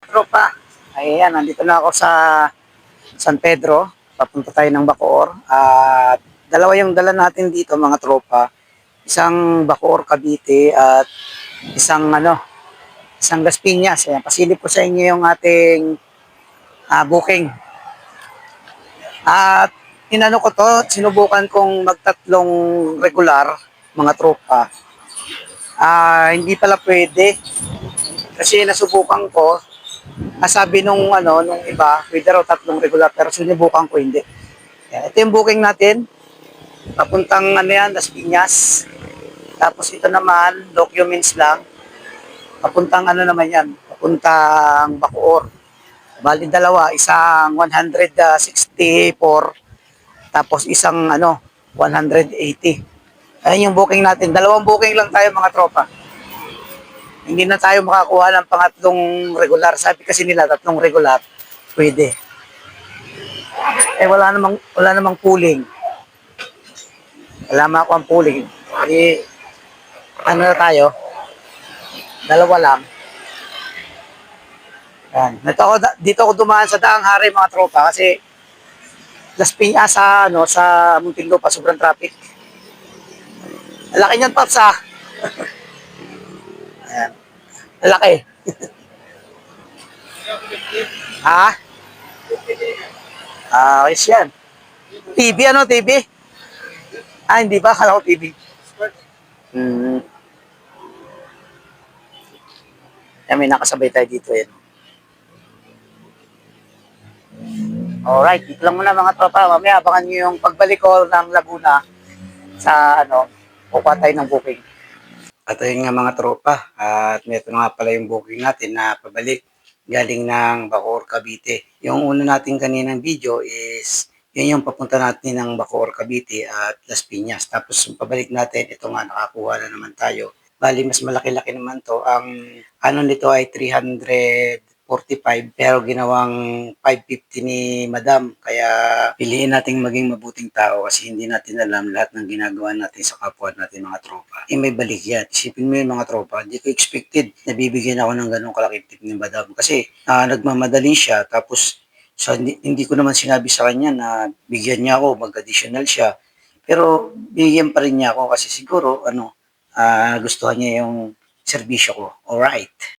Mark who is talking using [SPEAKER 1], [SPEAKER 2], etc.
[SPEAKER 1] Tropa, ayan, nandito na ako sa San Pedro. Papunta tayo ng Bacoor. At dalawa yung dala natin dito mga tropa. Isang Bacoor Cavite at isang isang Las Piñas. Ayan, pasilip ko sa inyo yung ating booking. At inano ko to, sinubukan kong magtatlong regular mga tropa. Hindi pala pwede kasi nasubukan ko. Sabi nung iba, pwede raw tatlong regular pero sinubukan ko hindi. Yan, ito yung booking natin. Papuntang Las Piñas. Tapos ito naman, documents lang. Papuntang naman yan, papuntang Bacoor. Bali dalawa, isang 164, tapos isang 180. Ayun yung booking natin. Dalawang booking lang tayo mga tropa. Hindi na tayo makakuha ng pangatlong regular. Sabi kasi nila tatlong regular, pwede. Wala namang pooling. Wala ako ang pooling. Na tayo? Dalawa lang. Yan. Dito ako dumaan sa Daang Hari mga tropa kasi Las Piñas sa Muntinlupa sobrang traffic. Laki niyan, Paps, ha? Ayan. Laki. Ha? Ayos yan. TV, TV? Hindi ba? Kala ko TV. May nakasabay tayo dito, yan. Alright, dito lang muna mga tropa. Mamaya abangan nyo yung pagbalik ko ng Laguna sa kukuha tayo ng booking. At ayun nga mga tropa, at ito na nga pala yung booking natin na pabalik galing ng Bacoor, Cavite. Yung una natin kaninang video is yun yung papunta natin ng Bacoor, Cavite at Las Piñas. Tapos yung pabalik natin, ito nga nakakuha na naman tayo. Bali, mas malaki-laki naman to. Ang nito ay 345 pero ginawang 550 ni Madam. Kaya piliin nating maging mabuting tao kasi hindi natin alam lahat ng ginagawa natin sa kapwa natin mga tropa. May balik yan. Isipin mo yung mga tropa, hindi ko expected na bibigyan ako ng ganong kalaking tip ni Madam. Kasi nagmamadali siya tapos hindi ko naman sinabi sa kanya na bigyan niya ako, mag-additional siya. Pero bigyan pa rin niya ako kasi siguro gustuhan niya yung serbisyo ko. Alright.